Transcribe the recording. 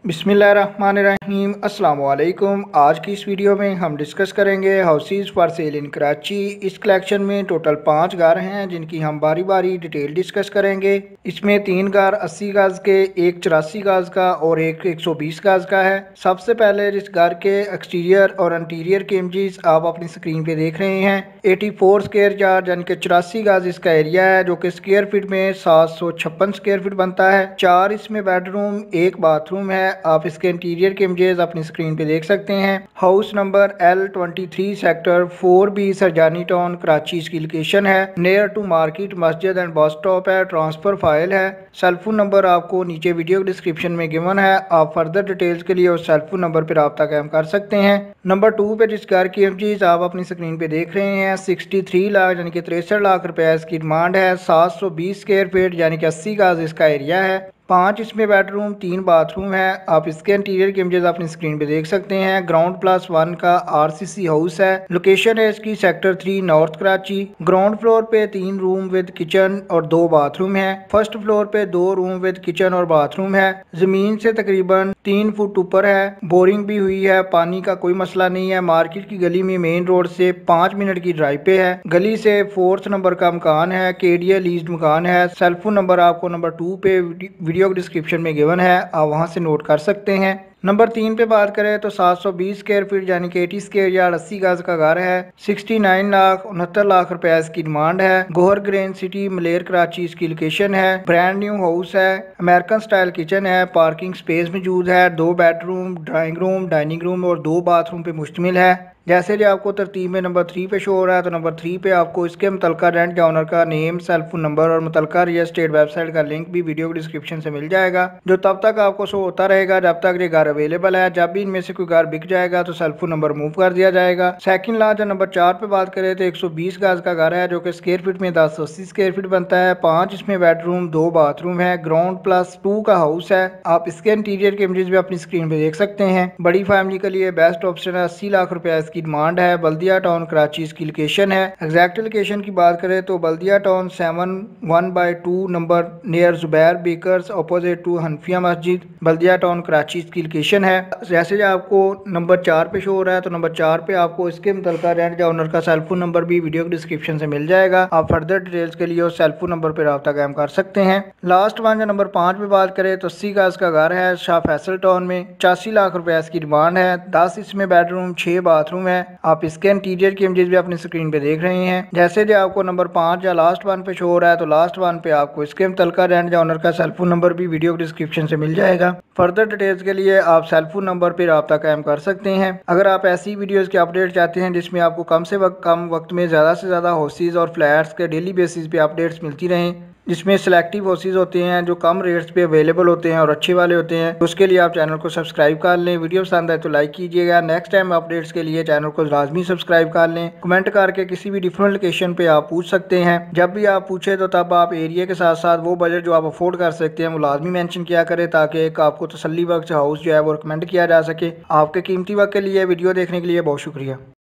बिस्मिल्लाहिर्रहमानिर्रहीम अस्सलाम वालेकुम। आज की इस वीडियो में हम डिस्कस करेंगे हाउसेज फॉर सेल इन कराची। इस कलेक्शन में टोटल 5 घर हैं जिनकी हम बारी बारी डिटेल डिस्कस करेंगे। इसमें 3 घर 80 गज के, एक 84 गज का और एक 120 गज का है। सबसे पहले जिस घर के एक्सटीरियर और इंटीरियर के इमेजेस आप अपनी स्क्रीन पे देख रहे हैं। 84 स्क्वायर यार्ड यानी कि 84 गज इसका एरिया है, जो कि स्क्वायर फीट में 756 स्क्वायर फीट बनता है। 4 इसमें बेडरूम, एक बाथरूम है। आप इसके इंटीरियर के इमेजेस अपनी स्क्रीन पे देख सकते हैं। House number L23 sector 4B Sarjani town Karachi इसकी लोकेशन है। नियर टू मार्केट, मस्जिद एंड बस स्टॉप है। ट्रांसफर फाइल है। सेलफोन नंबर आपको नीचे वीडियो डिस्क्रिप्शन में गिवन है। आप फर्दर डिटेल्स के लिए उस सेलफोन नंबर पर रब्ता कायम कर सकते हैं। नंबर 2 पे जिस घर की इमेजेस आप अपनी स्क्रीन पे देख रहे हैं, 63 लाख यानी कि 63 लाख रुपए इसकी डिमांड है। 720 स्क्वायर फीट यानी कि 80 गज इसका एरिया है। 5 इसमें बेडरूम, 3 बाथरूम है। आप इसके इंटीरियर के इमेजेस अपनी स्क्रीन पे देख सकते हैं। ग्राउंड प्लस 1 का RCC हाउस है। लोकेशन है इसकी sector 3 north Karachi. Ground floor पे 3 रूम विद किचन और 2 बाथरूम है। फर्स्ट फ्लोर पे 2 रूम विद किचन और बाथरूम है। जमीन से तकरीबन 3 फुट ऊपर है। बोरिंग भी हुई है, पानी का कोई मसला नहीं है। मार्केट की गली में मेन रोड से 5 मिनट की ड्राइव पे है। गली से 4th नंबर का मकान है। KDA लीज्ड मकान है। सेलफोन नंबर आपको नंबर 2 पे वीडियो डिस्क्रिप्शन में गिवन है, आप वहां से नोट कर सकते हैं। नंबर 3 पे बात करें तो 720 स्क्वायर फीट यानी कि 80 स्क्वायर यार्ड 80 गज का घर है। 69 लाख 69 लाख रुपए इसकी डिमांड है। गोहर ग्रेन सिटी मलेर कराची इसकी लोकेशन है। ब्रांड न्यू हाउस है। अमेरिकन स्टाइल किचन है। पार्किंग स्पेस मौजूद है। 2 bedroom, drawing room, dining room और 2 बाथरूम पे मुश्तमिल है। जैसे जो आपको तरतीब में नंबर 3 पे शो हो रहा है, तो नंबर 3 पे आपको इसके मुतलका रेंट या ओनर का नेम, सेलफोन नंबर और मुतलका रियल एस्टेट वेबसाइट का लिंक भी वीडियो डिस्क्रिप्शन से मिल जाएगा, जो तब तक आपको शो होता रहेगा जब तक ये घर अवेलेबल है। जब भी इनमें से कोई घर बिक जाएगा तो सेलफोन नंबर मूव कर दिया जाएगा। सेकंड लार्ज नंबर 4 पे बात करें तो 120 गज का घर है, जो कि स्क्वायर फीट में 1080 स्क्वायर फीट बनता है। 5 इसमें बेडरूम, 2 बाथरूम है। ग्राउंड प्लस 2 का हाउस है। आप इसके इंटीरियर के इमेजेस भी अपनी स्क्रीन पे देख सकते हैं। बड़ी फैमिली के लिए बेस्ट ऑप्शन है। 80 लाख रुपए इसकी डिमांड है। बल्दिया टाउन कराची इसकी लोकेशन है। एग्जैक्ट लोकेशन की बात करें तो Baldia Town 7/1/2 number near Zubair Bakers opposite to Hanafia Masjid, Baldia town Karachi इसकी लोकेशन है। जैसे आपको नंबर 4 पे शो हो रहा है, तो नंबर 4 पे आपको इसके मुतलका रेंट या ओनर का सेलफोन नंबर भी वीडियो डिस्क्रिप्शन से मिल जाएगा। आप फर्दर डिटेल्स के लिए उस सेलफोन नंबर पर रब्ता कायम कर सकते हैं। लास्ट वन जो नंबर 5 पे बात करें तो 80 गज का घर है शाह फैसल टाउन में। 85 लाख रुपए इसकी डिमांड है। 10 इसमें बेडरूम, 6 बाथरूम है। आप इसके इंटीरियर की इमेजेस भी अपनी स्क्रीन पे देख रहे हैं। जैसे जो आपको नंबर 5 या लास्ट वन पे शो हो रहा है, तो लास्ट वन पे आपको इसके मुतलका रेंट या ओनर का सेलफोन नंबर भी वीडियो डिस्क्रिप्शन से मिल जाएगा। फर्दर डिटेल्स के लिए आप सेलफोन नंबर पर रब्ता कायम कर सकते हैं। अगर आप ऐसी वीडियोस की अपडेट चाहते हैं जिसमें आपको कम वक्त में ज़्यादा से ज़्यादा हाउसेज और फ्लैट्स के डेली बेसिस पे अपडेट्स मिलती रहें, जिसमें सिलेक्टिव हाउसेज होते हैं जो कम रेट्स पे अवेलेबल होते हैं और अच्छे वाले होते हैं, तो उसके लिए आप चैनल को सब्सक्राइब कर लें। वीडियो पसंद आए तो लाइक कीजिएगा। नेक्स्ट टाइम अपडेट्स के लिए चैनल को लाजमी सब्सक्राइब कर लें। कमेंट करके किसी भी डिफरेंट लोकेशन पे आप पूछ सकते हैं। जब भी आप पूछे तो तब आप एरिया के साथ साथ वो बजट जो आप अफोर्ड कर सकते हैं वो लाजमी मेंशन किया करें, ताकि एक आपको तसल्ली बख्श हाउस जो है वो रिकमेंड किया जा सके। आपके कीमती वक्त के लिए वीडियो देखने के लिए बहुत शुक्रिया।